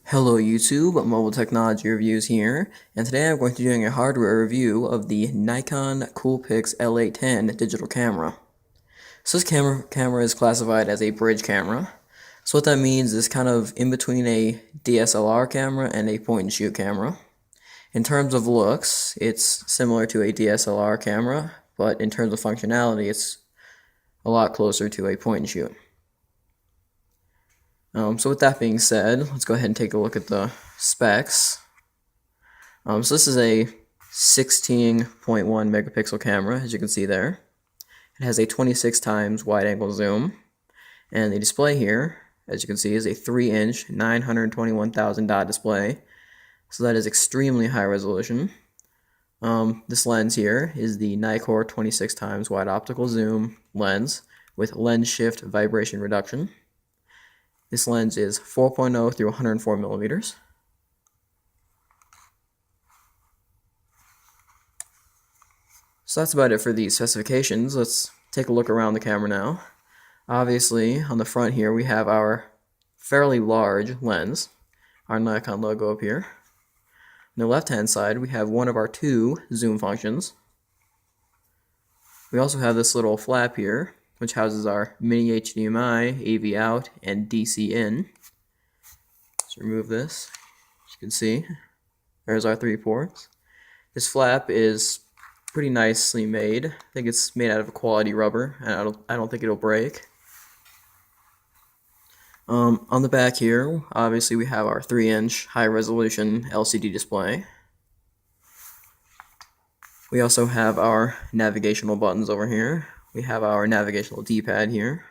Hello YouTube, Mobile Technology Reviews here, and today I'm going to be doing a hardware review of the Nikon Coolpix L810 digital camera. So this camera is classified as a bridge camera. So what that means is kind of in between a DSLR camera and a point and shoot camera. In terms of looks, it's similar to a DSLR camera, but in terms of functionality, it's a lot closer to a point and shoot. So with that being said, let's go ahead and take a look at the specs. So this is a 16.1 megapixel camera, as you can see there. It has a 26 times wide angle zoom, and the display here, as you can see, is a 3-inch 921,000 dot display, so that is extremely high resolution. This lens here is the Nikon 26 times wide optical zoom lens with lens shift vibration reduction. This lens is 4.0 through 104 millimeters. So that's about it for these specifications. Let's take a look around the camera now. Obviously, on the front here, we have our fairly large lens, our Nikon logo up here. On the left-hand side, we have one of our two zoom functions. We also have this little flap here, which houses our mini HDMI, AV out, and DC in. Let's remove this. As you can see, there's our 3 ports. This flap is pretty nicely made. I think it's made out of a quality rubber, and I don't think it'll break. On the back here, obviously we have our 3-inch high-resolution LCD display. We also have our navigational buttons over here. We have our navigational D-pad here.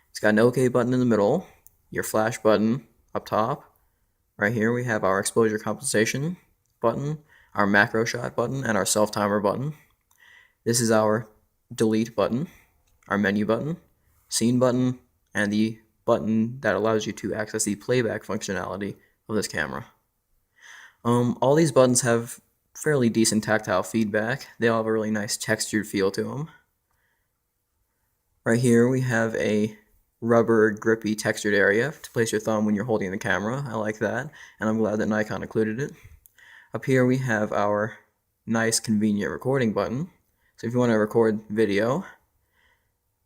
It's got an OK button in the middle, your flash button up top. Right here we have our exposure compensation button, our macro shot button, and our self-timer button. This is our delete button, our menu button, scene button, and the button that allows you to access the playback functionality of this camera. All these buttons have fairly decent tactile feedback. They all have a really nice textured feel to them. Right here we have a rubber grippy textured area to place your thumb when you're holding the camera. I like that, and I'm glad that Nikon included it. Up here we have our nice convenient recording button. So if you want to record video,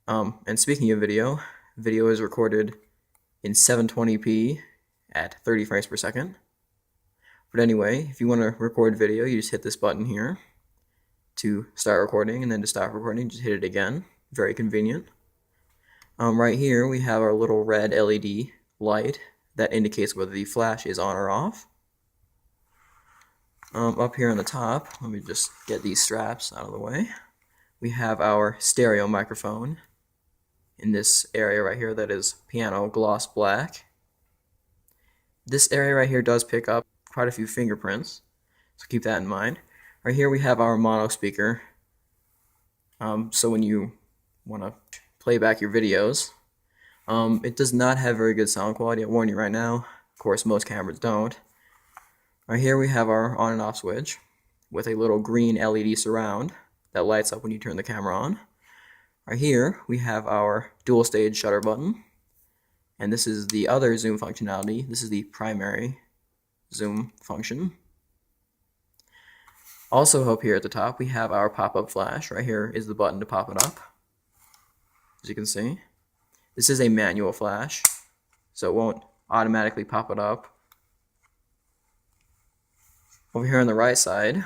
and speaking of video, video is recorded in 720p at 30 frames per second. But anyway, if you want to record video, you just hit this button here to start recording, and then to stop recording, just hit it again. Very convenient. Right here we have our little red LED light that indicates whether the flash is on or off. Up here on the top, let me just get these straps out of the way. We have our stereo microphone in this area right here that is piano gloss black. This area right here does pick up quite a few fingerprints, so keep that in mind. Right here we have our mono speaker, so when you want to play back your videos. It does not have very good sound quality, I warn you right now. Of course, most cameras don't. Right here we have our on and off switch with a little green LED surround that lights up when you turn the camera on. Right here we have our dual stage shutter button, and this is the other zoom functionality. This is the primary zoom function. Also up here at the top we have our pop-up flash. Right here is the button to pop it up. As you can see, this is a manual flash, so it won't automatically pop it up. Over here on the right side,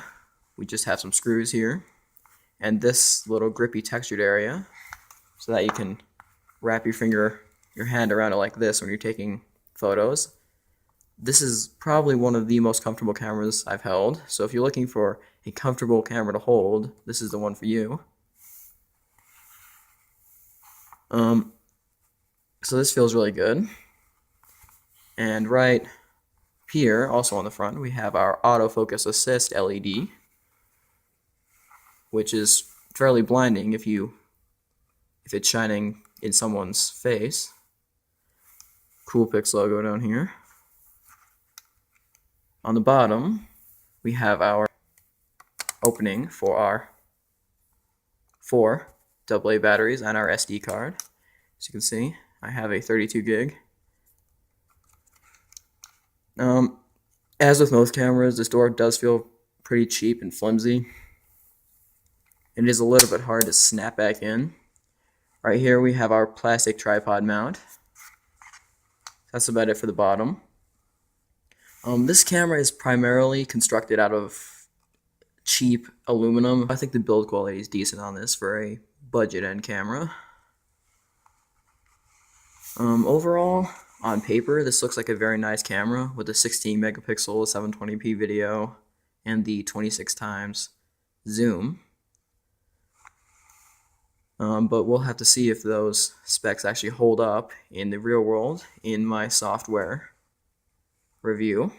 we just have some screws here, and this little grippy textured area, so that you can wrap your hand around it like this when you're taking photos. This is probably one of the most comfortable cameras I've held, so if you're looking for a comfortable camera to hold, this is the one for you. So this feels really good. And right here, also on the front, we have our autofocus assist LED, which is fairly blinding if it's shining in someone's face. Coolpix logo down here. On the bottom, we have our opening for our 4 AA batteries and our SD card. As you can see, I have a 32 gig. As with most cameras, this door does feel pretty cheap and flimsy. It is a little bit hard to snap back in. Right here we have our plastic tripod mount. That's about it for the bottom. This camera is primarily constructed out of cheap aluminum. I think the build quality is decent on this for a budget end camera. Overall, on paper, this looks like a very nice camera with a 16 megapixel 720p video and the 26 times zoom. But we'll have to see if those specs actually hold up in the real world in my software review.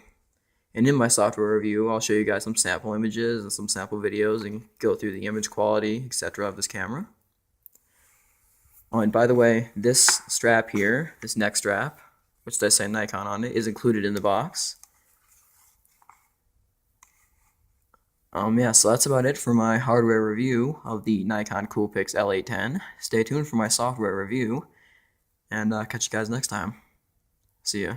And in my software review, I'll show you guys some sample images and some sample videos and go through the image quality, etc. of this camera. Oh, and by the way, this strap here, this neck strap, which does say Nikon on it, is included in the box. Yeah, so that's about it for my hardware review of the Nikon Coolpix L810. Stay tuned for my software review, and catch you guys next time. See ya.